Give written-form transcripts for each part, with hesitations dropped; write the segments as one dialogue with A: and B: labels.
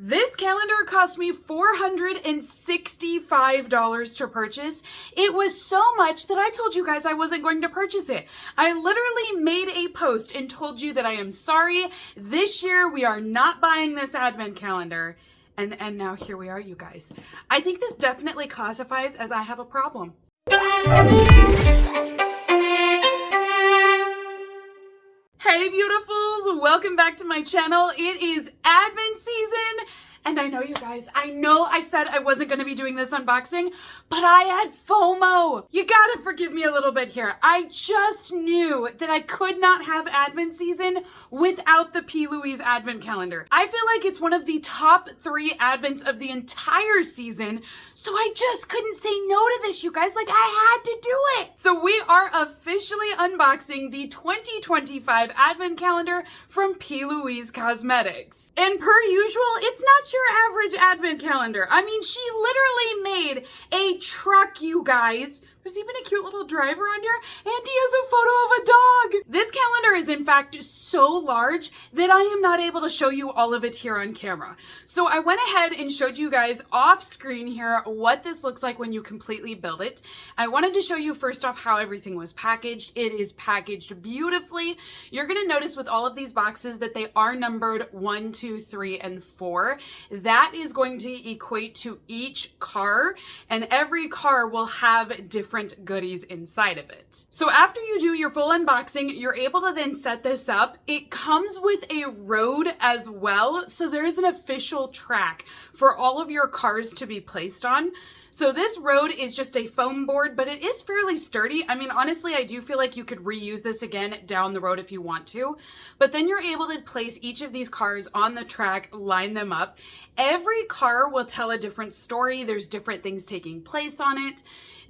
A: This calendar cost me $465 to purchase. It was so much that I told you guys I wasn't going to purchase it. I literally made a post and told you that I am sorry. This year we are not buying this advent calendar. And now here we are, you guys. I think this definitely classifies as I have a problem. Hey beautifuls, welcome back to my channel. It is Advent season. And I know you guys, I know I said I wasn't going to be doing this unboxing, but I had FOMO. You gotta forgive me a little bit here. I just knew that I could not have Advent season without the PLouise Advent calendar. I feel like it's one of the top 3 Advents of the entire season, so I just couldn't say no to this, you guys. Like, I had to do it. So we are officially unboxing the 2025 Advent calendar from PLouise Cosmetics. And per usual, it's not your average Advent calendar. I mean, she literally made a truck, you guys. There's even a cute little driver on here, and he has a photo of a dog. This calendar is in fact so large that I am not able to show you all of it here on camera. So I went ahead and showed you guys off screen here what this looks like when you completely build it. I wanted to show you first off how everything was packaged. It is packaged beautifully. You're gonna notice with all of these boxes that they are numbered 1, 2, 3, and 4. That is going to equate to each car, and every car will have different goodies inside of it. So after you do your full unboxing, you're able to then set this up. It comes with a road as well, so there is an official track for all of your cars to be placed on. So this road is just a foam board, but it is fairly sturdy. I mean, honestly, I do feel like you could reuse this again down the road if you want to, but then you're able to place each of these cars on the track, line them up. Every car will tell a different story. There's different things taking place on it.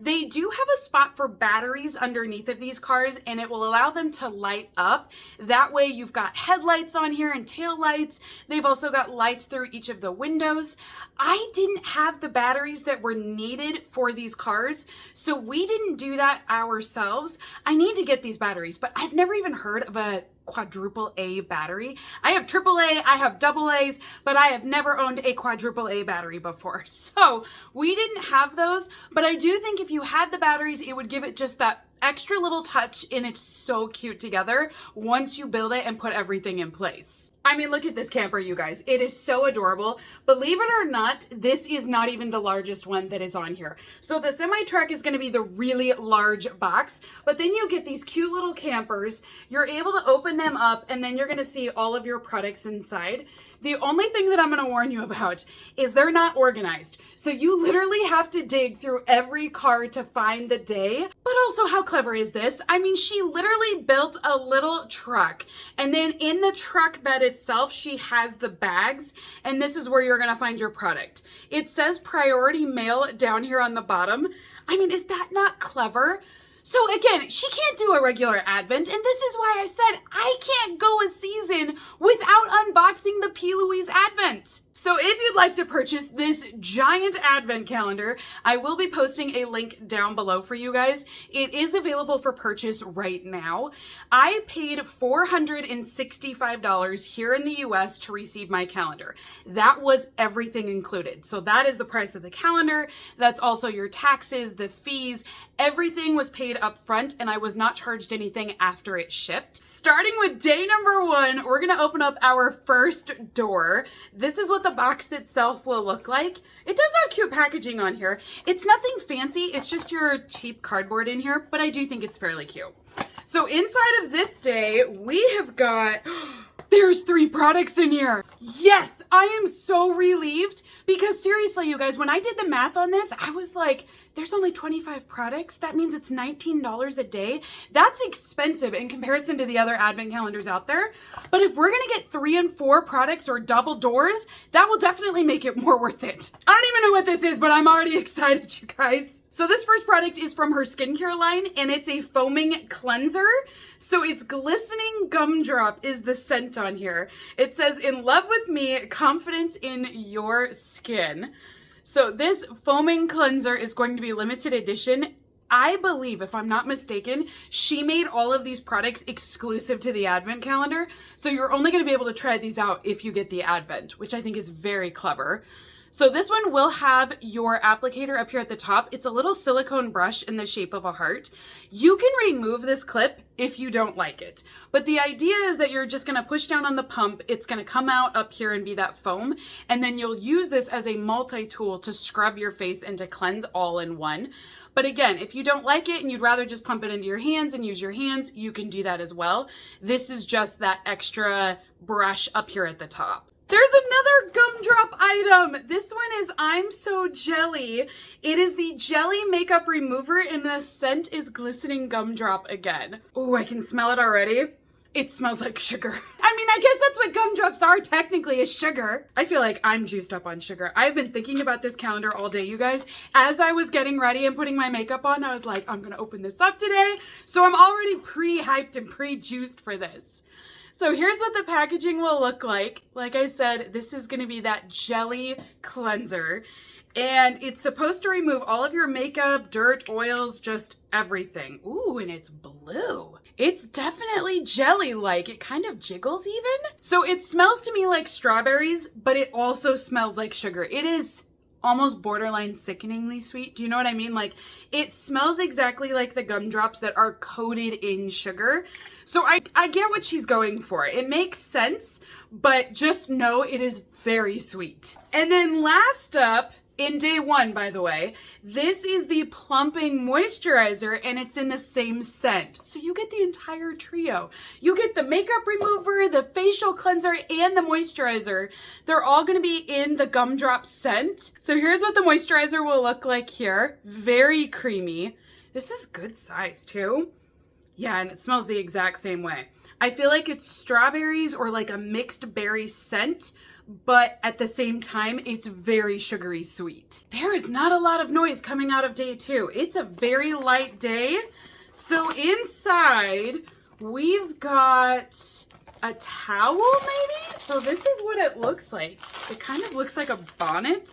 A: They do have a spot for batteries underneath of these cars, and it will allow them to light up. That way you've got headlights on here and tail lights. They've also got lights through each of the windows. I didn't have the batteries that were needed for these cars, so we didn't do that ourselves. I need to get these batteries, but I've never even heard of a quadruple A battery. I have triple A, I have double A's, but I have never owned a quadruple A battery before. So we didn't have those, but I do think if you had the batteries, it would give it just that extra little touch, and it's so cute together once you build it and put everything in place. I mean, look at this camper, you guys. It is so adorable. Believe it or not, this is not even the largest one that is on here. So the semi-truck is going to be the really large box, but then you get these cute little campers. You're able to open them up, and then you're going to see all of your products inside. The only thing that I'm going to warn you about is they're not organized. So you literally have to dig through every car to find the day. But also, how clever is this? I mean, she literally built a little truck, and then in the truck bed itself, she has the bags, and this is where you're going to find your product. It says priority mail down here on the bottom. I mean, is that not clever? So again, she can't do a regular Advent, and this is why I said I can't go a season without unboxing the PLouise Advent. So if you'd like to purchase this giant Advent calendar, I will be posting a link down below for you guys. It is available for purchase right now. I paid $465 here in the US to receive my calendar. That was everything included. So that is the price of the calendar. That's also your taxes, the fees, everything was paid up front, and I was not charged anything after it shipped. Starting with day number 1, we're gonna open up our first door. This is what the box itself will look like. It does have cute packaging on here. It's nothing fancy, it's just your cheap cardboard in here, but I do think it's fairly cute. So inside of this day, we have got, there's 3 products in here. Yes, I am so relieved, because seriously, you guys, when I did the math on this, I was like, there's only 25 products. That means it's $19 a day. That's expensive in comparison to the other Advent calendars out there. But if we're gonna get 3 and 4 products or double doors, that will definitely make it more worth it. I don't even know what this is, but I'm already excited, you guys. So this first product is from her skincare line, and it's a foaming cleanser. So it's Glistening Gumdrop is the scent on here. It says, in love with me, confidence in your skin. So this foaming cleanser is going to be limited edition. I believe, if I'm not mistaken, she made all of these products exclusive to the Advent calendar. So you're only going to be able to try these out if you get the Advent, which I think is very clever. So this one will have your applicator up here at the top. It's a little silicone brush in the shape of a heart. You can remove this clip if you don't like it. But the idea is that you're just gonna push down on the pump. It's gonna come out up here and be that foam. And then you'll use this as a multi-tool to scrub your face and to cleanse all in one. But again, if you don't like it and you'd rather just pump it into your hands and use your hands, you can do that as well. This is just that extra brush up here at the top. There's another gumdrop item. This one is I'm So Jelly. It is the jelly makeup remover and the scent is glistening gumdrop again. Oh, I can smell it already. It smells like sugar. I mean, I guess that's what gumdrops are technically, is sugar. I feel like I'm juiced up on sugar. I've been thinking about this calendar all day, you guys. As I was getting ready and putting my makeup on, I was like, I'm gonna open this up today. So I'm already pre-hyped and pre-juiced for this. So here's what the packaging will look like. Like I said, this is going to be that jelly cleanser. And it's supposed to remove all of your makeup, dirt, oils, just everything. Ooh, and it's blue. It's definitely jelly-like. It kind of jiggles even. So it smells to me like strawberries, but it also smells like sugar. It is almost borderline sickeningly sweet. Do you know what I mean? Like, it smells exactly like the gumdrops that are coated in sugar. So I get what she's going for. It makes sense, but just know it is very sweet. And then last up, in day one, by the way, this is the plumping moisturizer and it's in the same scent. So you get the entire trio. You get the makeup remover, the facial cleanser, and the moisturizer. They're all gonna be in the gumdrop scent. So here's what the moisturizer will look like here. Very creamy. This is good size too. Yeah, and it smells the exact same way. I feel like it's strawberries or like a mixed berry scent, but at the same time, it's very sugary sweet. There is not a lot of noise coming out of day two. It's a very light day. So inside, we've got a towel maybe? So this is what it looks like. It kind of looks like a bonnet.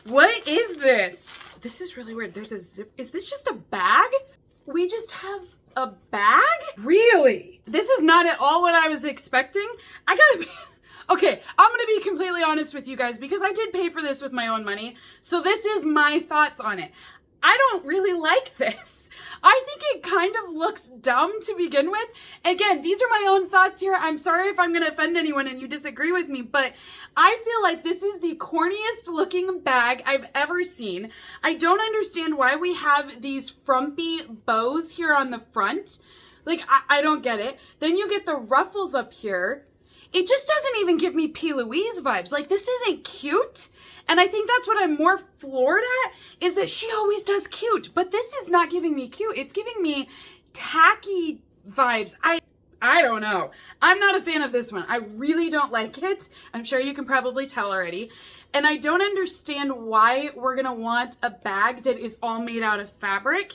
A: What is this? This is really weird. There's a zip. Is this just a bag? We just have a bag? Really? This is not at all what I was expecting. I gotta be... Okay, I'm gonna be completely honest with you guys because I did pay for this with my own money. So this is my thoughts on it. I don't really like this. I think it kind of looks dumb to begin with. Again, these are my own thoughts here. I'm sorry if I'm gonna offend anyone and you disagree with me, but I feel like this is the corniest looking bag I've ever seen. I don't understand why we have these frumpy bows here on the front. Like, I don't get it. Then you get the ruffles up here. It just doesn't even give me PLouise vibes. Like, this isn't cute. And I think that's what I'm more floored at, is that she always does cute. But this is not giving me cute. It's giving me tacky vibes. I don't know. I'm not a fan of this one. I really don't like it. I'm sure you can probably tell already. And I don't understand why we're going to want a bag that is all made out of fabric.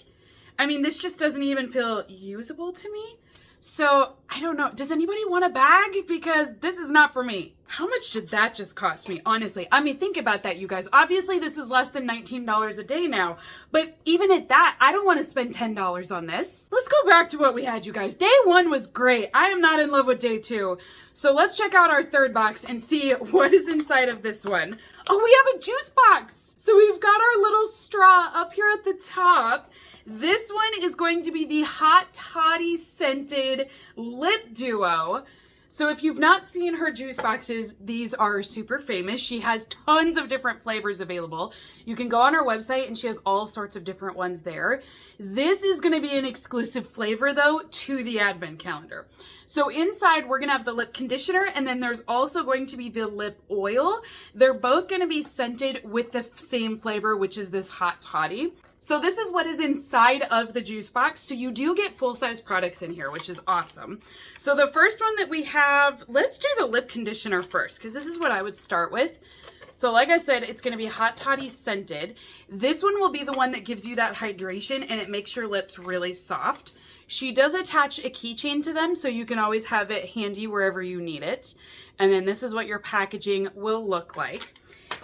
A: I mean, this just doesn't even feel usable to me. So, I don't know. Does anybody want a bag? Because this is not for me. How much did that just cost me, honestly? I mean, think about that, you guys. Obviously, this is less than $19 a day now. But even at that, I don't want to spend $10 on this. Let's go back to what we had, you guys. Day one was great. I am not in love with day two. So let's check out our third box and see what is inside of this one. Oh, we have a juice box. So we've got our little straw up here at the top. This one is going to be the Hot Toddy Scented Lip Duo. So if you've not seen her juice boxes, these are super famous. She has tons of different flavors available. You can go on her website and she has all sorts of different ones there. This is going to be an exclusive flavor though to the Advent calendar. So inside we're going to have the lip conditioner and then there's also going to be the lip oil. They're both going to be scented with the same flavor, which is this Hot Toddy. So this is what is inside of the juice box. So you do get full-size products in here, which is awesome. So the first one that we have, let's do the lip conditioner first, because this is what I would start with. So like I said, it's going to be Hot Toddy Scented. This one will be the one that gives you that hydration and it makes your lips really soft. She does attach a keychain to them, so you can always have it handy wherever you need it. And then this is what your packaging will look like.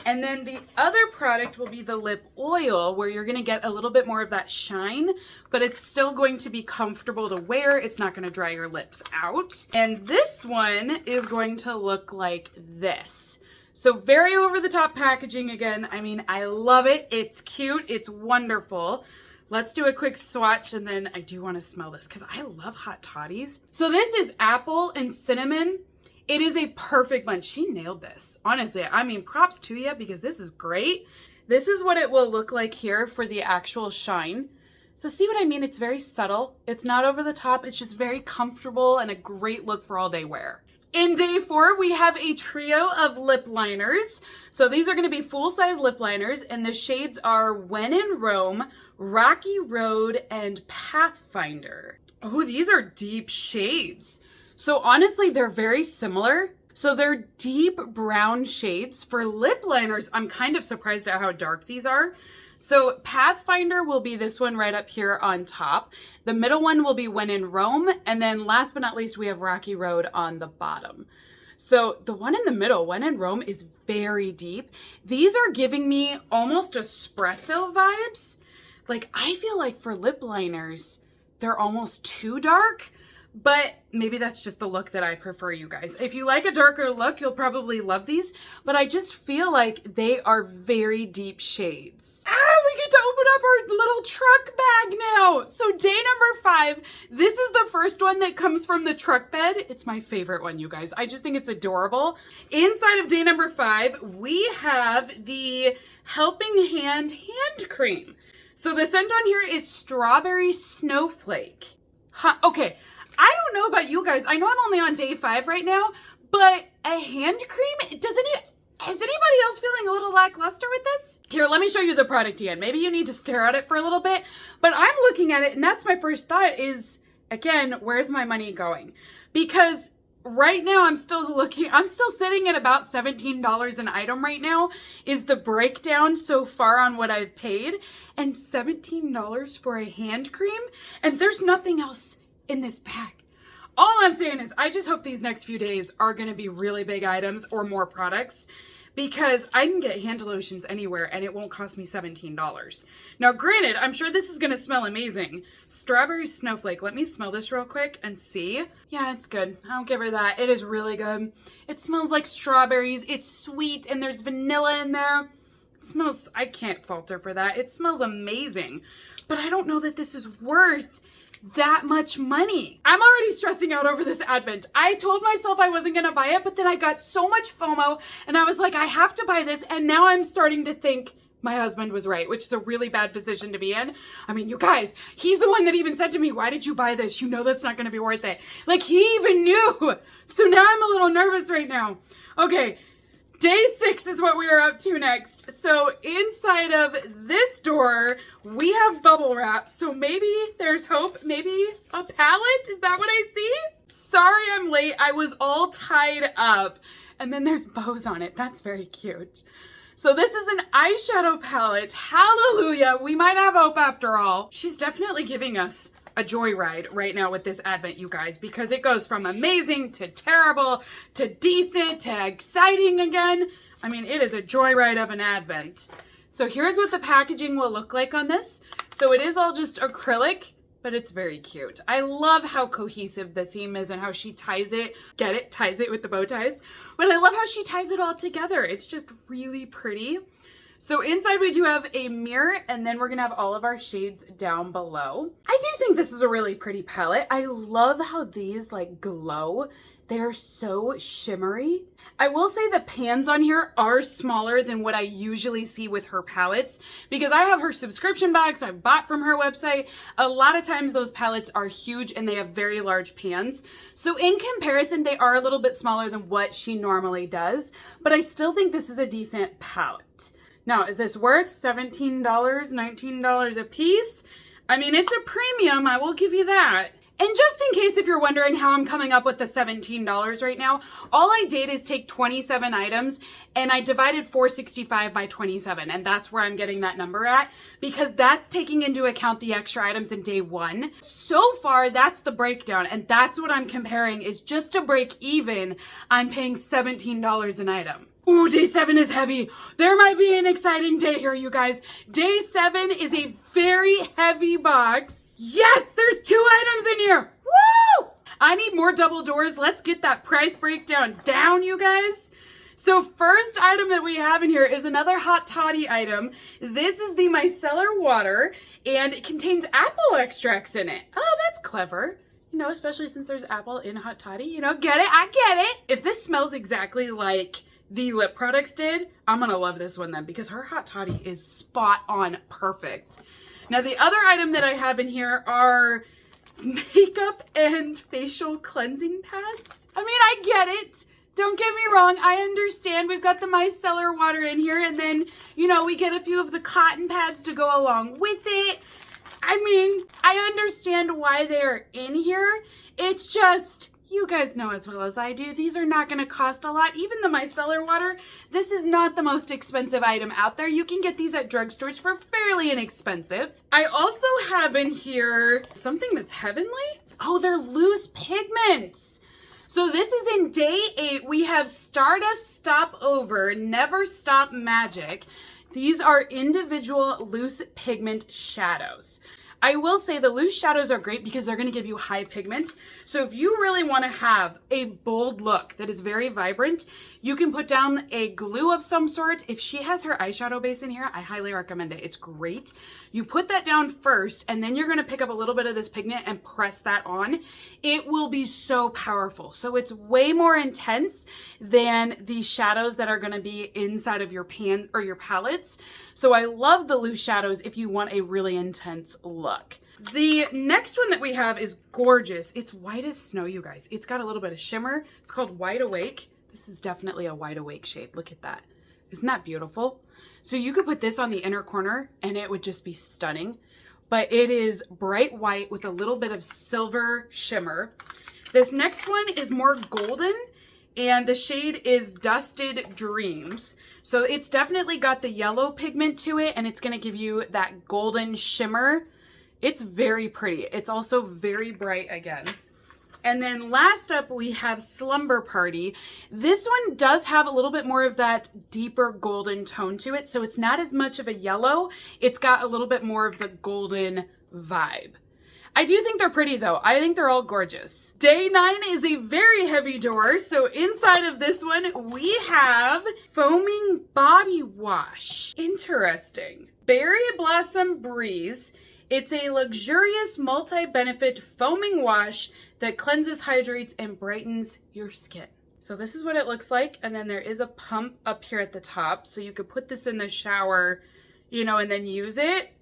A: And then the other product will be the lip oil, where you're going to get a little bit more of that shine, but it's still going to be comfortable to wear. It's not going to dry your lips out. And this one is going to look like this. So very over the top packaging again. I mean, I love it. It's cute. It's wonderful. Let's do a quick swatch, and then I do want to smell this because I love hot toddies. So this is apple and cinnamon. It is a perfect blend. She nailed this. Honestly, I mean, props to you because this is great. This is what it will look like here for the actual shine. So see what I mean? It's very subtle. It's not over the top. It's just very comfortable and a great look for all day wear. In day 4, we have a trio of lip liners. So these are going to be full-size lip liners, and the shades are When in Rome, Rocky Road, and Pathfinder. Oh, these are deep shades. So honestly, they're very similar. So they're deep brown shades. For lip liners, I'm kind of surprised at how dark these are. So Pathfinder will be this one right up here on top. The middle one will be When in Rome. And then last but not least, we have Rocky Road on the bottom. So the one in the middle, When in Rome, is very deep. These are giving me almost espresso vibes. Like, I feel like for lip liners, they're almost too dark. But maybe that's just the look that I prefer, you guys. If you like a darker look, you'll probably love these. But I just feel like they are very deep shades. We get to open up our little truck bag now. So day number 5, this is the first one that comes from the truck bed. It's my favorite one, you guys. I just think it's adorable. Inside of day number 5, we have the Helping Hand hand cream. So the scent on here is Strawberry Snowflake. Okay. I don't know about you guys. I know I'm only on day 5 right now, but a hand cream, is anybody else feeling a little lackluster with this? Here, let me show you the product again. Maybe you need to stare at it for a little bit, but I'm looking at it, and that's my first thought is, again, where's my money going? Because right now I'm still sitting at about $17 an item right now is the breakdown so far on what I've paid, and $17 for a hand cream, and there's nothing else in this pack. All I'm saying is I just hope these next few days are going to be really big items or more products, because I can get hand lotions anywhere and it won't cost me $17. Now, granted, I'm sure this is going to smell amazing. Strawberry Snowflake. Let me smell this real quick and see. Yeah, it's good. I'll give her that. It is really good. It smells like strawberries. It's sweet and there's vanilla in there. It smells, I can't falter for that. It smells amazing. But I don't know that this is worth that much money. I'm already stressing out over this Advent. I told myself I wasn't gonna buy it, but then I got so much FOMO and I was like, I have to buy this. And now I'm starting to think my husband was right, which is a really bad position to be in. I mean, you guys, he's the one that even said to me, why did you buy this? You know that's not gonna be worth it. Like, he even knew. So now I'm a little nervous right now. Okay. Day 6 is what we are up to next. So inside of this door, we have bubble wrap. So maybe there's hope. Maybe a palette? Is that what I see? Sorry I'm late. I was all tied up. And then there's bows on it. That's very cute. So this is an eyeshadow palette. Hallelujah. We might have hope after all. She's definitely giving us a joyride right now with this Advent, you guys, because it goes from amazing to terrible to decent to exciting again. I mean, it is a joyride of an Advent. So here's what the packaging will look like on this. So it is all just acrylic, but it's very cute. I love how cohesive the theme is and how she ties it. Get it? Ties it with the bow ties. But I love how she ties it all together. It's just really pretty. So inside we do have a mirror, and then we're gonna have all of our shades down below. I do think this is a really pretty palette. I love how these like glow. They're so shimmery. I will say the pans on here are smaller than what I usually see with her palettes, because I have her subscription box I've bought from her website. A lot of times those palettes are huge and they have very large pans. So in comparison, they are a little bit smaller than what she normally does, but I still think this is a decent palette. Now, is this worth $17, $19 a piece? I mean, it's a premium, I will give you that. And just in case if you're wondering how I'm coming up with the $17 right now, all I did is take 27 items and I divided $465 by 27, and that's where I'm getting that number at, because that's taking into account the extra items in day 1. So far, that's the breakdown, and that's what I'm comparing is just to break even, I'm paying $17 an item. Ooh, day 7 is heavy. There might be an exciting day here, you guys. Day 7 is a very heavy box. Yes, there's 2 items in here. Woo! I need more double doors. Let's get that price breakdown down, you guys. So first item that we have in here is another hot toddy item. This is the micellar water, and it contains apple extracts in it. Oh, that's clever. You know, especially since there's apple in hot toddy. You know, get it? I get it. If this smells exactly like the lip products did, I'm gonna love this one then, because her hot toddy is spot on perfect. Now the other item that I have in here are makeup and facial cleansing pads. I mean, I get it. Don't get me wrong, I understand. We've got the micellar water in here, and then, you know, we get a few of the cotton pads to go along with it. I mean, I understand why they're in here. It's just, you guys know as well as I do, these are not going to cost a lot. Even the micellar water, this is not the most expensive item out there. You can get these at drugstores for fairly inexpensive. I also have in here something that's heavenly. Oh, they're loose pigments. So this is in day 8. We have Stardust Stop Over, Never Stop Magic. These are individual loose pigment shadows. I will say the loose shadows are great because they're going to give you high pigment. So if you really want to have a bold look that is very vibrant, you can put down a glue of some sort. If she has her eyeshadow base in here, I highly recommend it. It's great. You put that down first, and then you're going to pick up a little bit of this pigment and press that on. It will be so powerful. So it's way more intense than the shadows that are going to be inside of your pan or your palettes. So I love the loose shadows if you want a really intense look. The next one that we have is gorgeous. It's white as snow, you guys. It's got a little bit of shimmer. It's called Wide Awake. This is definitely a wide awake shade. Look at that. Isn't that beautiful? So you could put this on the inner corner and it would just be stunning. But it is bright white with a little bit of silver shimmer. This next one is more golden, and the shade is Dusted Dreams. So it's definitely got the yellow pigment to it, and it's going to give you that golden shimmer. It's very pretty. It's also very bright again. And then last up, we have Slumber Party. This one does have a little bit more of that deeper golden tone to it. So it's not as much of a yellow. It's got a little bit more of the golden vibe. I do think they're pretty though. I think they're all gorgeous. Day 9 is a very heavy door. So inside of this one, we have Foaming Body Wash. Interesting. Berry Blossom Breeze. It's a luxurious multi-benefit foaming wash that cleanses, hydrates, and brightens your skin. So this is what it looks like. And then there is a pump up here at the top. So you could put this in the shower, you know, and then use it.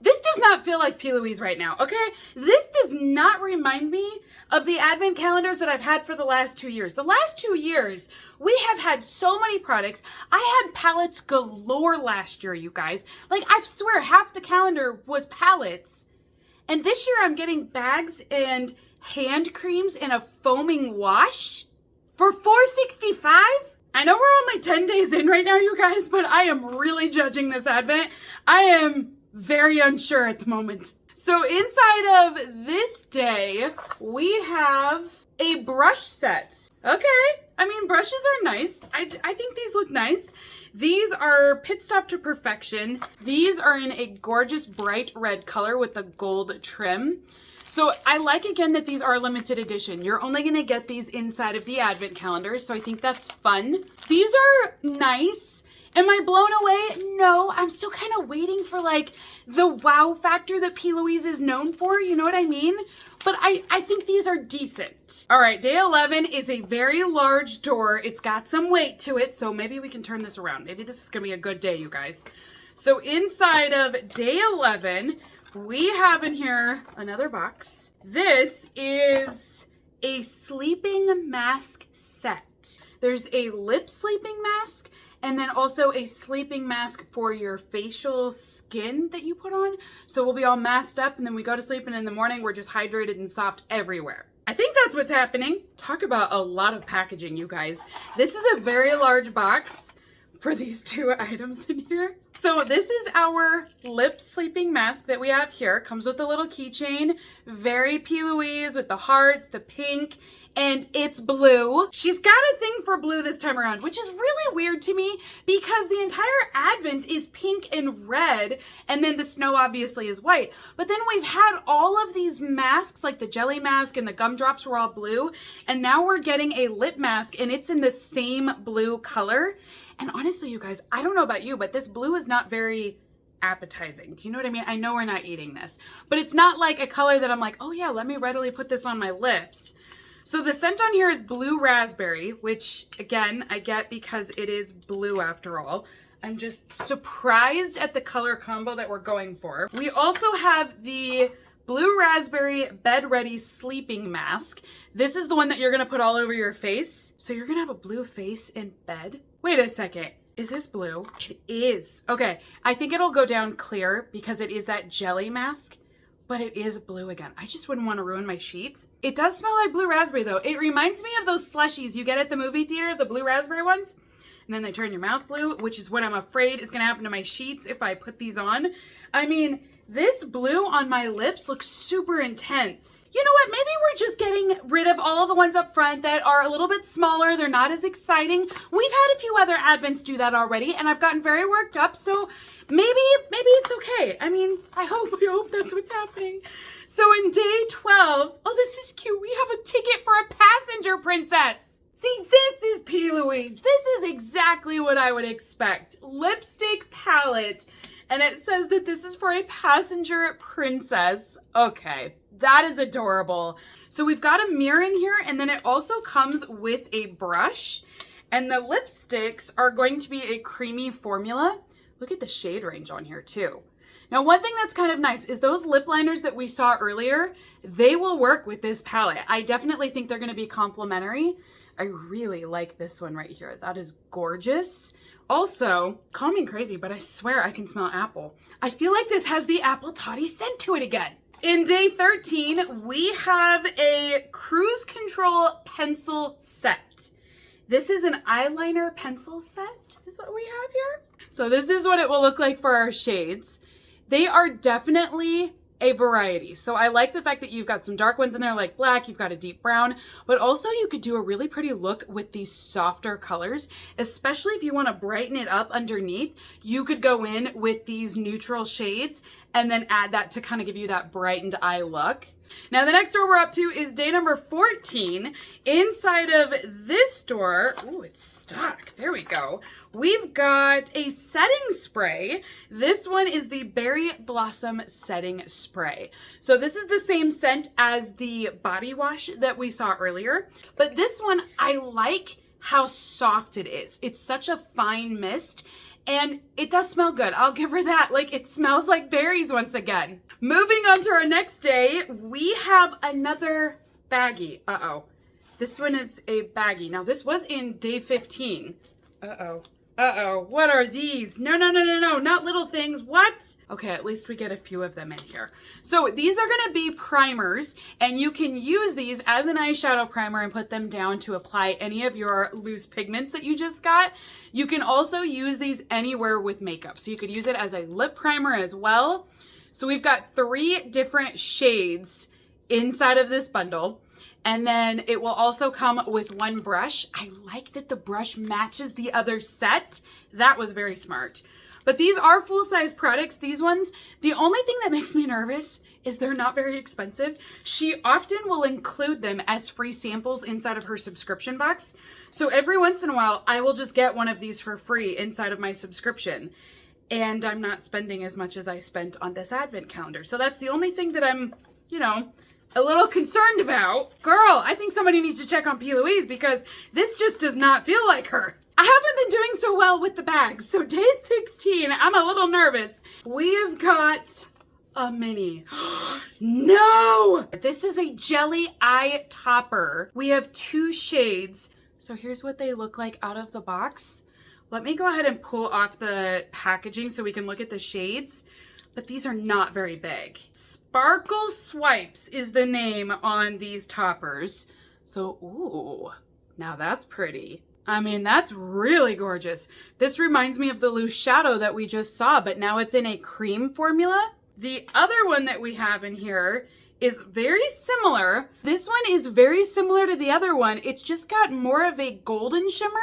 A: This does not feel like PLouise right now, okay? This does not remind me of the advent calendars that I've had for the last 2 years. The last 2 years, we have had so many products. I had palettes galore last year, you guys. Like, I swear, half the calendar was palettes. And this year, I'm getting bags and hand creams in a foaming wash for $4.65. I know we're only 10 days in right now, you guys, but I am really judging this advent. I am very unsure at the moment. So inside of this day, we have a brush set. Okay, I mean, brushes are nice. I think these look nice. These are Pit Stop to Perfection. These are in a gorgeous bright red color with the gold trim. So I like, again, that these are limited edition. You're only gonna get these inside of the advent calendar, so I think that's fun. These are nice. Am I blown away? No, I'm still kind of waiting for like the wow factor that PLouise is known for, you know what I mean? But I think these are decent. All right, day 11 is a very large door. It's got some weight to it, so maybe we can turn this around. Maybe this is gonna be a good day, you guys. So inside of day 11, we have in here another box. This is a sleeping mask set. There's a lip sleeping mask, and then also a sleeping mask for your facial skin that you put on. So we'll be all masked up, and then we go to sleep, and in the morning we're just hydrated and soft everywhere. I think that's what's happening. Talk about a lot of packaging, you guys. This is a very large box for these two items in here. So this is our lip sleeping mask that we have here. Comes with a little keychain, very PLouise with the hearts, the pink, and it's blue. She's got a thing for blue this time around, which is really weird to me because the entire Advent is pink and red, and then the snow obviously is white. But then we've had all of these masks, like the jelly mask and the gumdrops were all blue, and now we're getting a lip mask and it's in the same blue color. And honestly, you guys, I don't know about you, but this blue is not very appetizing. Do you know what I mean? I know we're not eating this, but it's not like a color that I'm like, oh yeah, let me readily put this on my lips. So the scent on here is blue raspberry, which again, I get because it is blue after all. I'm just surprised at the color combo that we're going for. We also have the blue raspberry bed ready sleeping mask. This is the one that you're gonna put all over your face. So you're gonna have a blue face in bed? Wait a second. Is this blue? It is. Okay, I think it'll go down clear because it is that jelly mask, but it is blue again. I just wouldn't want to ruin my sheets. It does smell like blue raspberry though. It reminds me of those slushies you get at the movie theater, the blue raspberry ones. And then they turn your mouth blue, which is what I'm afraid is gonna happen to my sheets if I put these on. I mean, this blue on my lips looks super intense. You know what, maybe we're just getting rid of all of the ones up front that are a little bit smaller. They're not as exciting. We've had a few other Advents do that already and I've gotten very worked up, so maybe it's okay. I mean, I hope that's what's happening. So in day 12, oh, this is cute. We have a ticket for a passenger princess. See, this is PLouise. This is exactly what I would expect. Lipstick palette. And it says that this is for a passenger princess. Okay, that is adorable. So we've got a mirror in here, and then it also comes with a brush. And the lipsticks are going to be a creamy formula. Look at the shade range on here too. Now, one thing that's kind of nice is those lip liners that we saw earlier, they will work with this palette. I definitely think they're gonna be complementary. I really like this one right here. That is gorgeous. Also, call me crazy, but I swear I can smell apple. I feel like this has the apple toddy scent to it again. In day 13, we have a cruise control pencil set. This is an eyeliner pencil set, is what we have here. So this is what it will look like for our shades. They are definitely a variety. So I like the fact that you've got some dark ones in there like black, you've got a deep brown, but also you could do a really pretty look with these softer colors, especially if you want to brighten it up underneath. You could go in with these neutral shades and then add that to kind of give you that brightened eye look. Now the next store we're up to is day number 14. Inside of this store, ooh, it's stuck. There we go. We've got a setting spray. This one is the Berry Blossom Setting Spray. So this is the same scent as the body wash that we saw earlier, but this one, I like how soft it is. It's such a fine mist. And it does smell good. I'll give her that. Like, it smells like berries once again. Moving on to our next day, we have another baggie. Uh-oh. This one is a baggie. Now, this was in day 15. Uh-oh. Uh-oh. What are these? No, not little things. What? Okay, at least we get a few of them in here. So these are going to be primers, and you can use these as an eyeshadow primer and put them down to apply any of your loose pigments that you just got. You can also use these anywhere with makeup. So you could use it as a lip primer as well. So we've got 3 different shades inside of this bundle. And then it will also come with one brush. I like that the brush matches the other set. That was very smart. But these are full-size products. These ones, the only thing that makes me nervous is they're not very expensive. She often will include them as free samples inside of her subscription box. So every once in a while, I will just get one of these for free inside of my subscription. And I'm not spending as much as I spent on this advent calendar. So that's the only thing that I'm, you know, a little concerned about. Girl, I think somebody needs to check on PLouise because this just does not feel like her. I haven't been doing so well with the bags. So day 16, I'm a little nervous. We have got a mini. No! This is a jelly eye topper. We have 2 shades. So here's what they look like out of the box. Let me go ahead and pull off the packaging so we can look at the shades. But these are not very big. Sparkle Swipes is the name on these toppers. So, ooh, now that's pretty. I mean, that's really gorgeous. This reminds me of the loose shadow that we just saw, but now it's in a cream formula. The other one that we have in here is very similar. This one is very similar to the other one. It's just got more of a golden shimmer.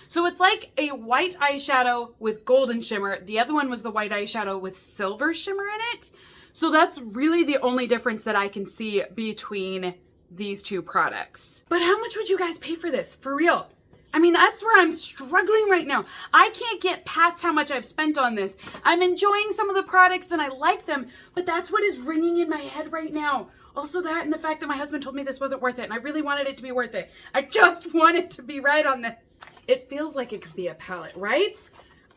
A: So it's like a white eyeshadow with golden shimmer. The other one was the white eyeshadow with silver shimmer in it. So that's really the only difference that I can see between these two products. But how much would you guys pay for this? For real? I mean, that's where I'm struggling right now. I can't get past how much I've spent on this. I'm enjoying some of the products and I like them, but that's what is ringing in my head right now. Also that and the fact that my husband told me this wasn't worth it and I really wanted it to be worth it. I just wanted to be right on this. It feels like it could be a palette, right?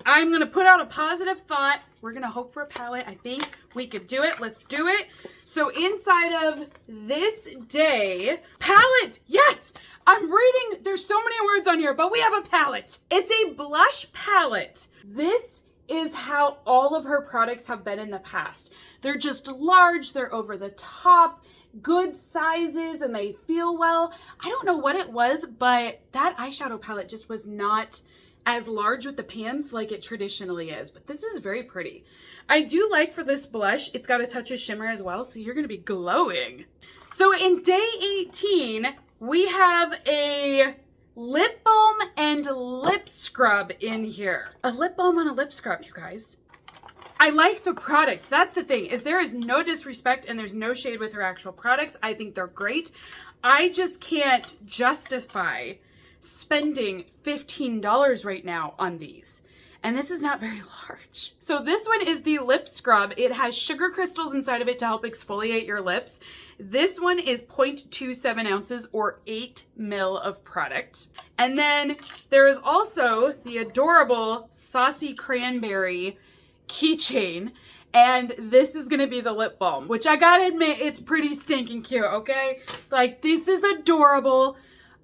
A: I'm gonna put out a positive thought. We're gonna hope for a palette. I think we could do it. Let's do it. So inside of this day, palette, yes! I'm reading, there's so many words on here, but we have a palette. It's a blush palette. This is how all of her products have been in the past. They're just large, they're over the top, good sizes, and they feel well. I don't know what it was, but that eyeshadow palette just was not as large with the pans like it traditionally is, but this is very pretty. I do like for this blush, it's got a touch of shimmer as well, so you're gonna be glowing. So in day 18, we have a lip balm and lip scrub in here. A lip balm and a lip scrub, you guys. I like the product. That's the thing, is there is no disrespect and there's no shade with her actual products. I think they're great. I just can't justify spending $15 right now on these. And this is not very large. So this one is the lip scrub. It has sugar crystals inside of it to help exfoliate your lips. This one is 0.27 ounces or 8 mil of product. And then there is also the adorable Saucy Cranberry keychain. And this is gonna be the lip balm, which I gotta admit, it's pretty stinking cute, okay? Like, this is adorable.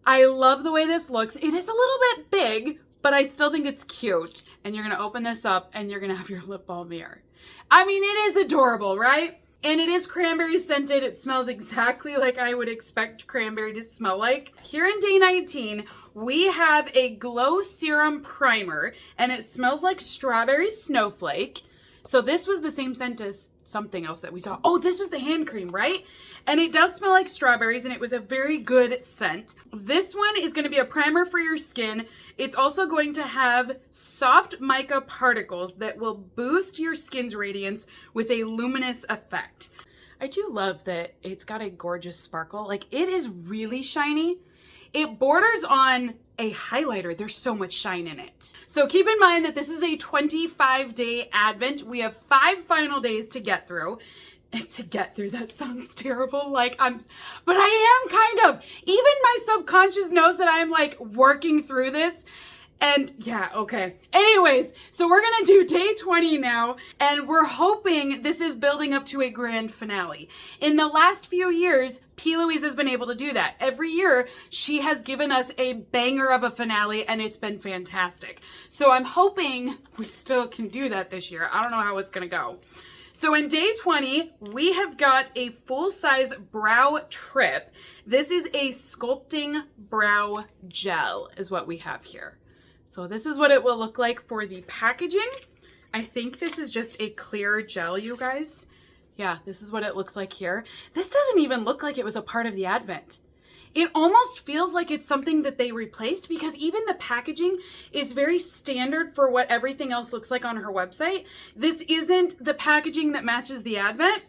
A: I love the way this looks. It is a little bit big, but I still think it's cute. And you're gonna open this up and you're gonna have your lip balm here. I mean, it is adorable, right? And it is cranberry scented. It smells exactly like I would expect cranberry to smell like. Here in day 19, we have a glow serum primer and it smells like strawberry snowflake. So this was the same scent as something else that we saw. Oh, this was the hand cream, right? And it does smell like strawberries and it was a very good scent. This one is going to be a primer for your skin. It's also going to have soft mica particles that will boost your skin's radiance with a luminous effect. I do love that it's got a gorgeous sparkle. Like, it is really shiny. It borders on a highlighter. There's so much shine in it. So keep in mind that this is a 25-day advent. We have 5 final days to get through. That sounds terrible. But I am kind of. Even my subconscious knows that I'm like working through this. And yeah, okay. Anyways, so we're gonna do day 20 now, and we're hoping this is building up to a grand finale. In the last few years, PLouise has been able to do that. Every year, she has given us a banger of a finale, and it's been fantastic. So I'm hoping we still can do that this year. I don't know how it's gonna go. So in day 20, we have got a full-size brow trip. This is a sculpting brow gel is what we have here. So this is what it will look like for the packaging. I think this is just a clear gel, you guys. Yeah, this is what it looks like here. This doesn't even look like it was a part of the advent. It almost feels like it's something that they replaced because even the packaging is very standard for what everything else looks like on her website. This isn't the packaging that matches the advent.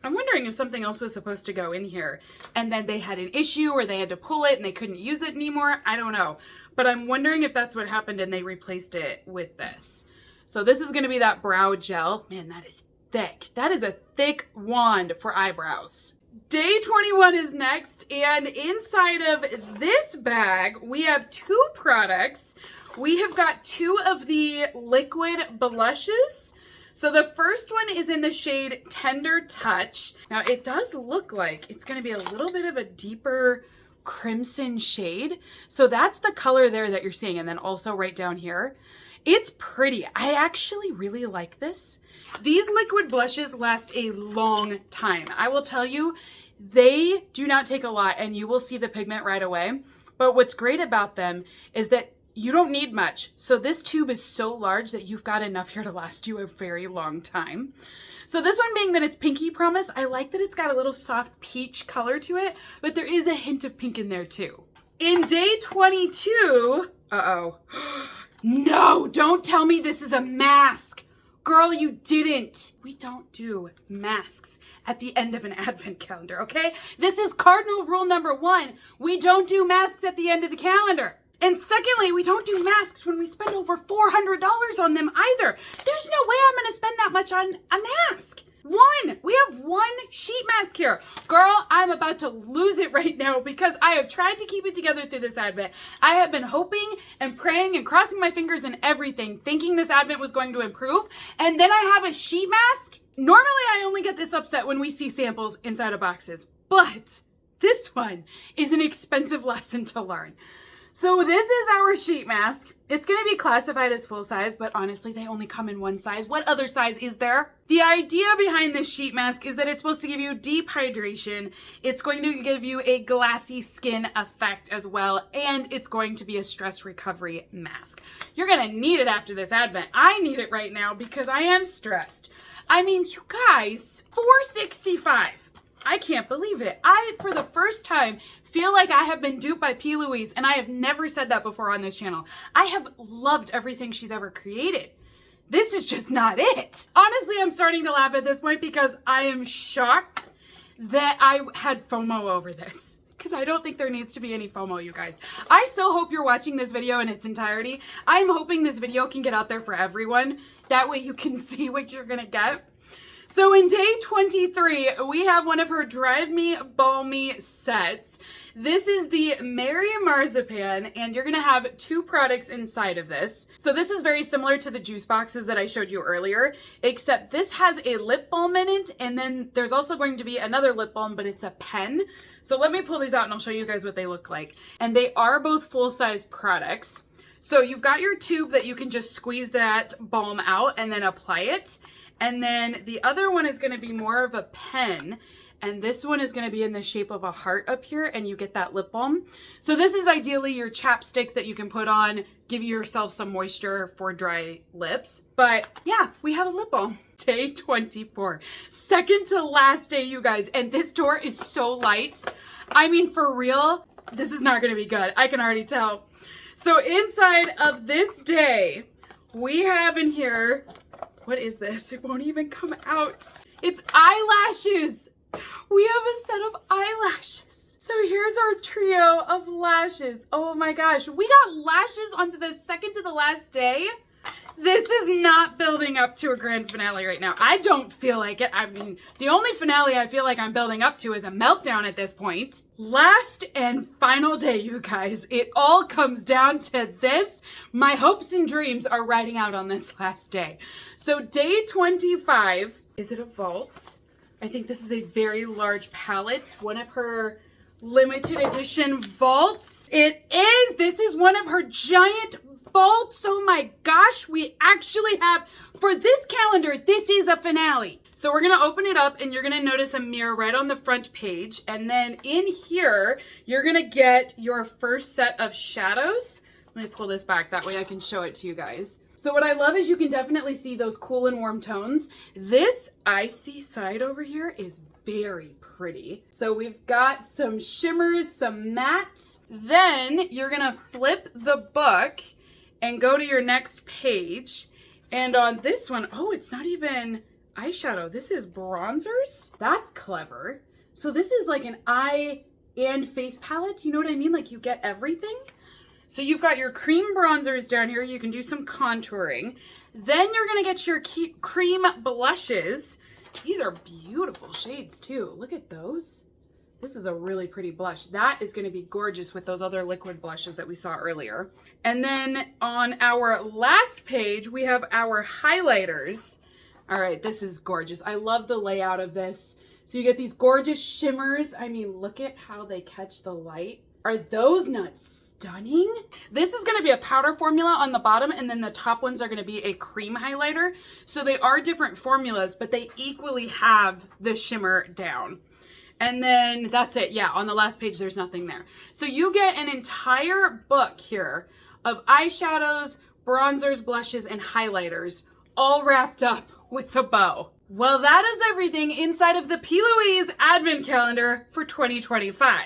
A: I'm wondering if something else was supposed to go in here and then they had an issue or they had to pull it and they couldn't use it anymore. I don't know. But I'm wondering if that's what happened and they replaced it with this. So this is going to be that brow gel. Man, that is thick. That is a thick wand for eyebrows. Day 21 is next, and inside of this bag, we have 2 products. We have got 2 of the liquid blushes. So the first one is in the shade Tender Touch. Now it does look like it's going to be a little bit of a deeper crimson shade. So that's the color there that you're seeing. And then also right down here, it's pretty. I actually really like this. These liquid blushes last a long time. I will tell you, they do not take a lot and you will see the pigment right away. But what's great about them is that you don't need much. So this tube is so large that you've got enough here to last you a very long time. So this one being that it's Pinky Promise, I like that it's got a little soft peach color to it, but there is a hint of pink in there too. In day 22, no, don't tell me this is a mask. Girl, you didn't. We don't do masks at the end of an advent calendar, okay? This is cardinal rule number 1. We don't do masks at the end of the calendar. And secondly, we don't do masks when we spend over $400 on them either. There's no way I'm gonna spend that much on a mask. We have one sheet mask here. Girl, I'm about to lose it right now because I have tried to keep it together through this Advent. I have been hoping and praying and crossing my fingers and everything, thinking this Advent was going to improve. And then I have a sheet mask. Normally, I only get this upset when we see samples inside of boxes, but this one is an expensive lesson to learn. So this is our sheet mask. It's going to be classified as full size, but honestly, they only come in one size. What other size is there? The idea behind this sheet mask is that it's supposed to give you deep hydration. It's going to give you a glassy skin effect as well, and it's going to be a stress recovery mask. You're going to need it after this Advent. I need it right now because I am stressed. I mean, you guys, $4.65. I can't believe it. I, for the first time, feel like I have been duped by PLouise, and I have never said that before on this channel. I have loved everything she's ever created. This is just not it. Honestly, I'm starting to laugh at this point because I am shocked that I had FOMO over this. Because I don't think there needs to be any FOMO, you guys. I so hope you're watching this video in its entirety. I'm hoping this video can get out there for everyone. That way you can see what you're gonna get. So in day 23, we have one of her Drive Me Balmy sets. This is the Merry Marzipan, and you're gonna have 2 products inside of this. So this is very similar to the juice boxes that I showed you earlier, except this has a lip balm in it, and then there's also going to be another lip balm, but it's a pen. So let me pull these out and I'll show you guys what they look like. And they are both full-size products. So you've got your tube that you can just squeeze that balm out and then apply it. And then the other one is going to be more of a pen. And this one is going to be in the shape of a heart up here, and you get that lip balm. So this is ideally your chapsticks that you can put on, give yourself some moisture for dry lips. But yeah, we have a lip balm. Day 24. Second to last day, you guys. And this door is so light. I mean, for real, this is not going to be good. I can already tell. So inside of this day, we have in here, what is this? It won't even come out. It's eyelashes. We have a set of eyelashes. So here's our trio of lashes. Oh my gosh. We got lashes on the second to the last day. This is not building up to a grand finale right now. I don't feel like it. I mean, the only finale I feel like I'm building up to is a meltdown at this point. Last and final day, you guys. It all comes down to this. My hopes and dreams are riding out on this last day. So day 25, is it a vault? I think this is a very large palette. One of her limited edition vaults. It is. This is one of her giant vaults. Oh my gosh, we actually have, for this calendar, this is a finale. So we're gonna open it up and you're gonna notice a mirror right on the front page. And then in here, you're gonna get your first set of shadows. Let me pull this back, that way I can show it to you guys. So what I love is you can definitely see those cool and warm tones. This icy side over here is very pretty. So we've got some shimmers, some mattes. Then you're gonna flip the book and go to your next page. And on this one, oh, it's not even eyeshadow. This is bronzers. That's clever. So this is like an eye and face palette. You know what I mean? Like you get everything. So you've got your cream bronzers down here. You can do some contouring. Then you're gonna get your cream blushes. These are beautiful shades too. Look at those. This is a really pretty blush. That is gonna be gorgeous with those other liquid blushes that we saw earlier. And then on our last page, we have our highlighters. All right, this is gorgeous. I love the layout of this. So you get these gorgeous shimmers. I mean, look at how they catch the light. Are those not stunning? This is gonna be a powder formula on the bottom, and then the top ones are gonna be a cream highlighter. So they are different formulas, but they equally have the shimmer down. And then that's it. Yeah, on the last page, there's nothing there. So you get an entire book here of eyeshadows, bronzers, blushes, and highlighters, all wrapped up with a bow. Well, that is everything inside of the PLouise Advent Calendar for 2025.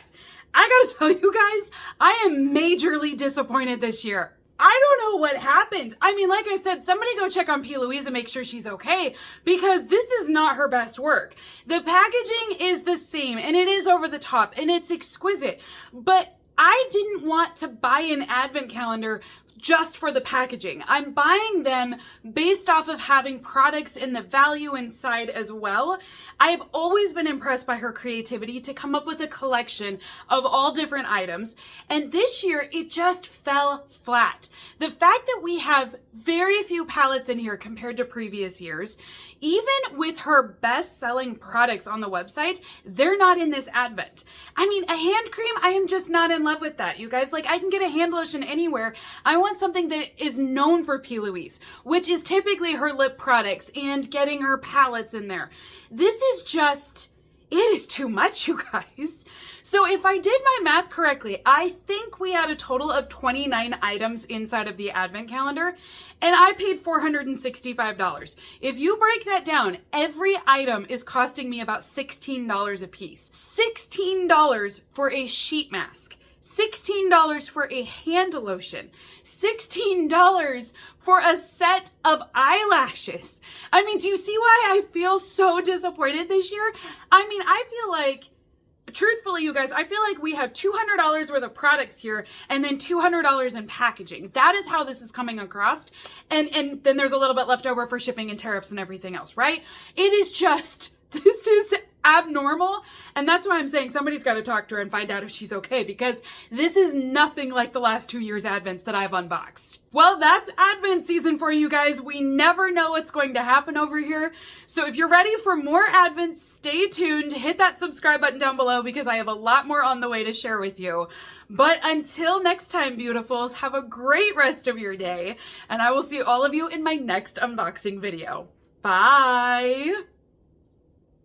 A: I gotta tell you guys, I am majorly disappointed this year. I don't know what happened. I mean, like I said, somebody go check on PLouise and make sure she's okay, because this is not her best work. The packaging is the same, and it is over the top, and it's exquisite, but I didn't want to buy an advent calendar just for the packaging. I'm buying them based off of having products in the value inside as well. I've always been impressed by her creativity to come up with a collection of all different items, and this year it just fell flat. The fact that we have very few palettes in here compared to previous years, even with her best-selling products on the website, they're not in this advent. I mean, a hand cream, I am just not in love with that, you guys. Like, I can get a hand lotion anywhere. I want something that is known for PLouise, which is typically her lip products and getting her palettes in there. This is just, it is too much, you guys. So if I did my math correctly, I think we had a total of 29 items inside of the advent calendar, and I paid $465. If you break that down, every item is costing me about $16 a piece. $16 for a sheet mask. $16 for a hand lotion, $16 for a set of eyelashes. I mean, do you see why I feel so disappointed this year? I mean, I feel like, truthfully, you guys, I feel like we have $200 worth of products here and then $200 in packaging. That is how this is coming across. And then there's a little bit left over for shipping and tariffs and everything else, right? It is just, this is abnormal, and that's why I'm saying somebody's got to talk to her and find out if she's okay, because this is nothing like the last 2 years' Advents that I've unboxed. Well, that's Advent season for you guys. We never know what's going to happen over here, so if you're ready for more Advents, stay tuned, hit that subscribe button down below, because I have a lot more on the way to share with you. But until next time, beautifuls, have a great rest of your day, and I will see all of you in my next unboxing video. Bye!